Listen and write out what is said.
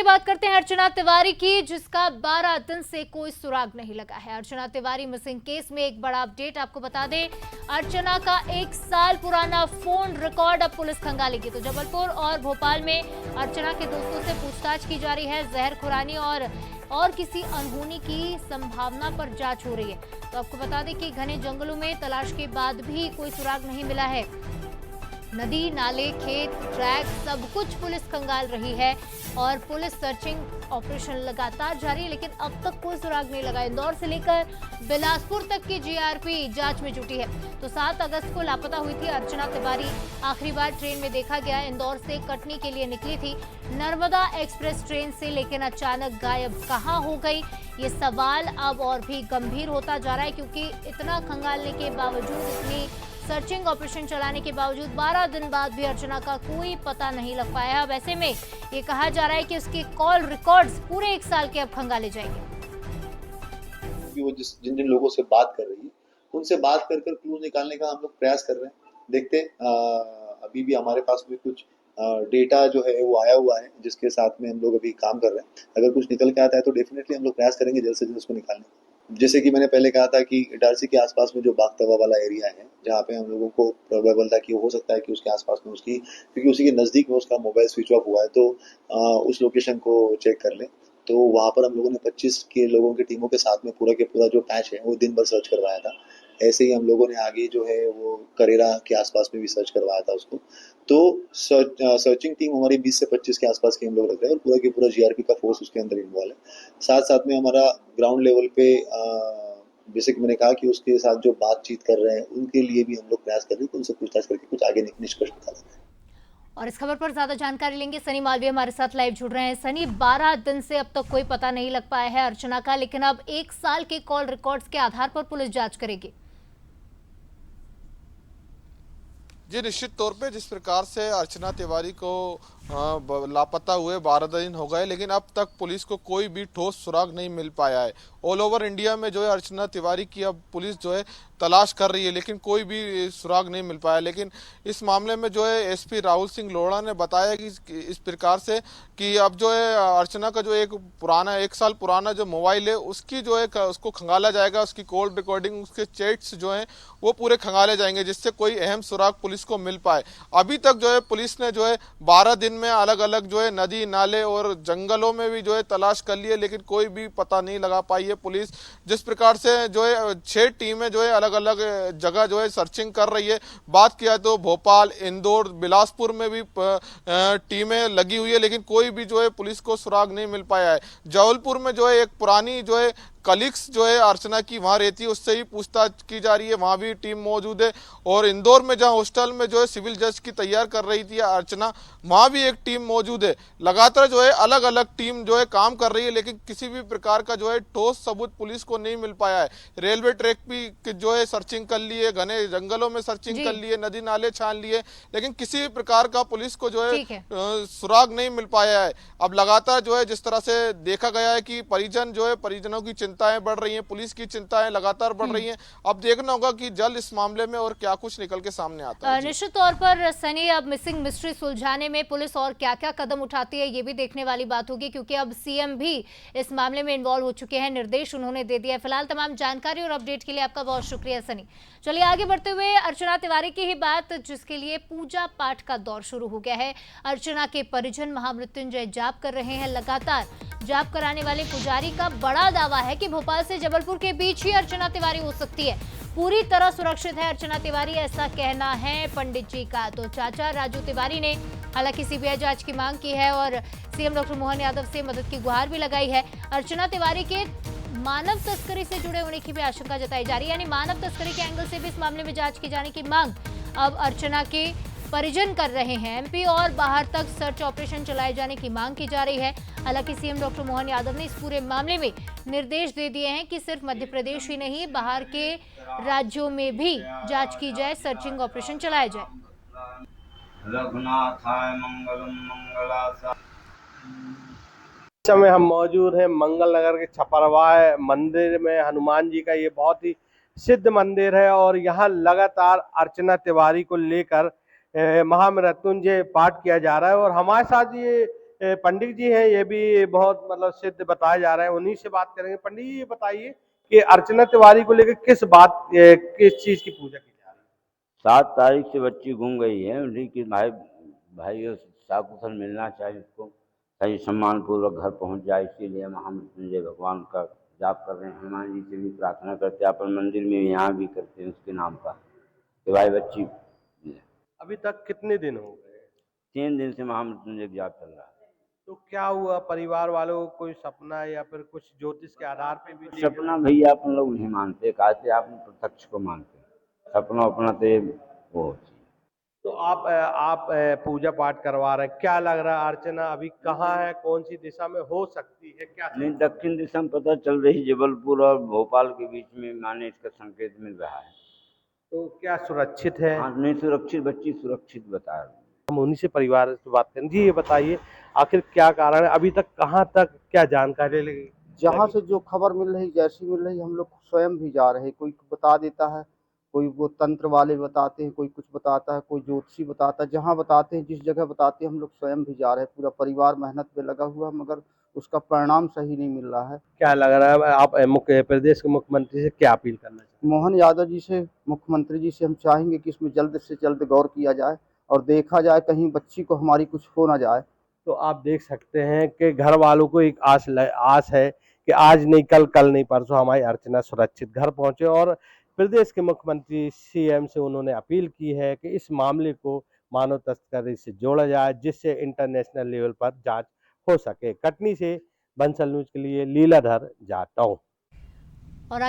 बात करते हैं अर्चना तिवारी की, जिसका 12 दिन से कोई सुराग नहीं लगा है। अर्चना तिवारी मिसिंग केस में एक बड़ा अपडेट आपको बता दें। अर्चना का 1 साल पुराना फोन रिकॉर्ड अब पुलिस खंगालेगी। तो जबलपुर और भोपाल में अर्चना के दोस्तों से पूछताछ की जा रही है। जहर खुरानी और किसी अनहोनी की संभावना पर जांच हो रही है। तो आपको बता दें कि घने जंगलों में तलाश के बाद भी कोई सुराग नहीं मिला है। नदी, नाले, खेत, ट्रैक सब कुछ पुलिस खंगाल रही है और पुलिस सर्चिंग ऑपरेशन लगातार जारी है, लेकिन अब तक कोई सुराग नहीं लगा। इंदौर से लेकर बिलासपुर तक की जीआरपी जांच में जुटी है। तो 7 अगस्त को लापता हुई थी अर्चना तिवारी। आखिरी बार ट्रेन में देखा गया, इंदौर से कटनी के लिए निकली थी नर्मदा एक्सप्रेस ट्रेन से, लेकिन अचानक गायब कहाँ हो गई, ये सवाल अब और भी गंभीर होता जा रहा है, क्योंकि इतना खंगालने के बावजूद, इतनी सर्चिंग ऑपरेशन चलाने के बावजूद 12 दिन बाद भी अर्चना का कोई पता नहीं लग पाया। अब ऐसे में ये कहा जा रहा है कि उसके कॉल रिकॉर्ड्स पूरे 1 साल के अब खंगाले जाएंगे। वो जिन जिन लोगों से बात कर रही है, उनसे बात कर क्लू निकालने का हम लोग प्रयास कर रहे हैं। देखते अभी भी हमारे पास भी कुछ डेटा जो है वो आया हुआ है, जिसके साथ में हम लोग अभी काम कर रहे हैं। अगर कुछ निकल के आता है तो डेफिनेटली हम लोग प्रयास करेंगे जल्द से जल्द उसको निकालने का। जैसे कि मैंने पहले कहा था कि इटारसी के आसपास में जो बागतवा वाला एरिया है, जहाँ पे हम लोगों को प्रोबेबल था कि हो सकता है कि उसके आसपास में उसकी, क्योंकि उसी के नज़दीक में उसका मोबाइल स्विच ऑफ हुआ है, तो उस लोकेशन को चेक कर लें। तो वहाँ पर हम लोगों ने 25 के लोगों की टीमों के साथ में पूरा के पूरा जो पैच है वो दिन भर सर्च करवाया था। ऐसे ही हम लोगों ने आगे जो है वो करेरा के आसपास में भी सर्च करवाया था उसको। तो सर्चिंग टीम हमारी 20 से 25 के आसपास की हम लोग रख रहे हैं और पूरा की पूरा जीआरपी का फोर्स उसके अंदर इन्वॉल्व है। साथ साथ में हमारा ग्राउंड लेवल पे जैसे कि मैंने कहा कि उसके साथ जो बातचीत कर रहे हैं उनके लिए भी हम लोग प्रयास कर रहे हैं, तो उनसे पूछताछ करके कुछ आगे निष्कर्ष निकाला जाए। और इस खबर पर ज्यादा जानकारी लेंगे, सनी मालवीय हमारे साथ लाइव जुड़ रहे हैं। सनी, 12 दिन से अब तक कोई पता नहीं लग पाया है अर्चना का, लेकिन अब 1 साल के कॉल रिकॉर्ड्स के आधार पर पुलिस जांच करेगी। जी, निश्चित तौर पे जिस प्रकार से अर्चना तिवारी को लापता हुए 12 दिन हो गए, लेकिन अब तक पुलिस को कोई भी ठोस सुराग नहीं मिल पाया है। ऑल ओवर इंडिया में जो है अर्चना तिवारी की अब पुलिस जो है तलाश कर रही है, लेकिन कोई भी सुराग नहीं मिल पाया। लेकिन इस मामले में जो है एसपी राहुल सिंह लोढ़ा ने बताया कि इस प्रकार से कि अब जो है अर्चना का जो एक पुराना 1 साल पुराना जो मोबाइल है उसकी जो है उसको खंगाला जाएगा, उसकी कॉल रिकॉर्डिंग, उसके चैट्स जो हैं वो पूरे खंगाले जाएंगे, जिससे कोई अहम सुराग पुलिस को मिल पाए। अभी तक जो है पुलिस ने जो है 12 दिन में अलग अलग जो है नदी, नाले और जंगलों में भी जो है तलाश कर लिए, लेकिन कोई भी पता नहीं लगा पाई है पुलिस। जिस प्रकार से जो है 6 टीमें जो है अलग अलग जगह जो है सर्चिंग कर रही है। बात किया तो भोपाल, इंदौर, बिलासपुर में भी टीमें लगी हुई है, लेकिन कोई भी जो है पुलिस को सुराग नहीं मिल पाया है। जबलपुर में जो है एक पुरानी जो है कलीग्स जो है अर्चना की वहां रहती है, उससे ही पूछताछ की जा रही है, वहां भी टीम मौजूद है। और इंदौर में जहां हॉस्टल में जो है सिविल जज की तैयार कर रही थी अर्चना, वहां भी एक टीम मौजूद है। लगातार जो है अलग अलग टीम जो है काम कर रही है, लेकिन किसी भी प्रकार का जो है ठोस सबूत पुलिस को नहीं मिल पाया है। रेलवे ट्रैक भी जो है सर्चिंग कर ली है, घने जंगलों में सर्चिंग कर ली है, नदी नाले छान लिए, लेकिन किसी भी प्रकार का पुलिस को जो है सुराग नहीं मिल पाया है। अब लगातार जो है जिस तरह से देखा गया है कि परिजन जो है, परिजनों की चिंताएं बढ़ रही हैं, पुलिस की चिंताएं लगातार बढ़ रही हैं। अब देखना होगा कि जल्द इस मामले में और क्या कुछ निकल के सामने आता है। निश्चित तौर पर सनी, अब मिसिंग मिस्ट्री सुलझाने में पुलिस और क्या क्या कदम उठाती है ये भी देखने वाली बात होगी, क्योंकि अब सीएम भी इस मामले में इन्वॉल्व हो चुके हैं, निर्देश उन्होंने दे दिया है। फिलहाल तमाम जानकारी और अपडेट के लिए आपका बहुत शुक्रिया सनी। चलिए आगे बढ़ते हुए अर्चना तिवारी की ही बात, जिसके लिए पूजा पाठ का दौर शुरू हो गया है। अर्चना के परिजन महामृत्युंजय जाप कर रहे हैं। लगातार जाप कराने वाले पुजारी का बड़ा दावा है कि भोपाल से जबलपुर के बीच ही अर्चना तिवारी हो सकती है। पूरी तरह सुरक्षित है अर्चना तिवारी, ऐसा कहना है पंडित जी का। तो चाचा राजू तिवारी ने हालांकि सीबीआई जांच की मांग की है और सीएम डॉक्टर मोहन यादव से मदद की गुहार भी लगाई है। अर्चना तिवारी के मानव तस्करी से जुड़े होने की भी आशंका जताई जा रही है, यानी मानव तस्करी के एंगल से भी इस मामले में जांच की जाने की मांग अब अर्चना के परिजन कर रहे हैं। एमपी और बाहर तक सर्च ऑपरेशन चलाए जाने की मांग की जा रही है। हालांकि सीएम डॉक्टर मोहन यादव ने इस पूरे मामले में निर्देश दे दिए हैं कि सिर्फ मध्य प्रदेश ही नहीं, बाहर के राज्यों में भी जांच की जाए, सर्चिंग ऑपरेशन चलाया जाए। समय हम मौजूद हैं मंगल नगर के छपरवाह मंदिर में। हनुमान जी का ये बहुत ही सिद्ध मंदिर है और यहाँ लगातार अर्चना तिवारी को लेकर महामृत्युंजय पाठ किया जा रहा है। और हमारे साथ ये पंडित जी हैं, ये भी बहुत मतलब सिद्ध बताए जा रहे हैं, उन्हीं से बात करेंगे। पंडित जी ये बताइए कि अर्चना तिवारी को लेकर किस चीज की पूजा की जा रही है? 7 तारीख से बच्ची घूम गई है, उन्हीं की भाई साकुशल मिलना चाहिए, उसको सही सम्मान पूर्वक घर पहुंच जाए, इसीलिए हम महामृत्युंजय भगवान का जाप कर रहे हैं। हनुमान जी से भी प्रार्थना करते हैं, अपन मंदिर में यहाँ भी करते हैं उसके नाम का कि भाई बच्ची मिले। अभी तक कितने दिन हो गए? 3 दिन से महामृत्युंजय जाप चल रहा है। तो क्या हुआ, परिवार वालों को कोई सपना या फिर कुछ ज्योतिष के आधार पे भी देखे? सपना भैया अपन लोग नहीं मानते, कहते आप प्रत्यक्ष को मानते, सपना अपना तो वो होती है। तो आप पूजा पाठ करवा रहे हैं, क्या लग रहा है अर्चना अभी कहाँ है, कौन सी दिशा में हो सकती है, क्या? नहीं, दक्षिण दिशा में पता चल रही, जबलपुर और भोपाल के बीच में माने इसका संकेत मिल रहा है। तो क्या सुरक्षित है? हाँ, नहीं सुरक्षित, बच्ची सुरक्षित बता रही है। हम उन्हीं से परिवार से बात करें। जी ये बताइए आखिर क्या कारण है, अभी तक कहाँ तक क्या जानकारी लगी? जहाँ से जो खबर मिल रही, जैसी मिल रही, हम लोग स्वयं भी जा रहे हैं। कोई बता देता है, कोई वो तंत्र वाले बताते हैं, कोई कुछ बताता है, कोई ज्योतिषी बताता है। जहाँ बताते हैं, जिस जगह बताते हैं, हम लोग स्वयं भी जा रहे हैं। पूरा परिवार मेहनत पे लगा हुआ, मगर उसका परिणाम सही नहीं मिल रहा है। क्या लग रहा है, आप मुख्य प्रदेश के मुख्यमंत्री से क्या अपील करना चाहिए? मोहन यादव जी से, मुख्यमंत्री जी से हम चाहेंगे कि इसमें जल्द से जल्द गौर किया जाए और देखा जाए कहीं बच्ची को हमारी कुछ हो ना जाए। तो आप देख सकते हैं कि घर वालों को एक आस है कि आज नहीं कल, कल नहीं परसों हमारी अर्चना सुरक्षित घर पहुंचे। और प्रदेश के मुख्यमंत्री सीएम से उन्होंने अपील की है कि इस मामले को मानव तस्करी से जोड़ा जाए, जिससे इंटरनेशनल लेवल पर जांच हो सके। कटनी से बंसल न्यूज के लिए लीलाधर जाटव। और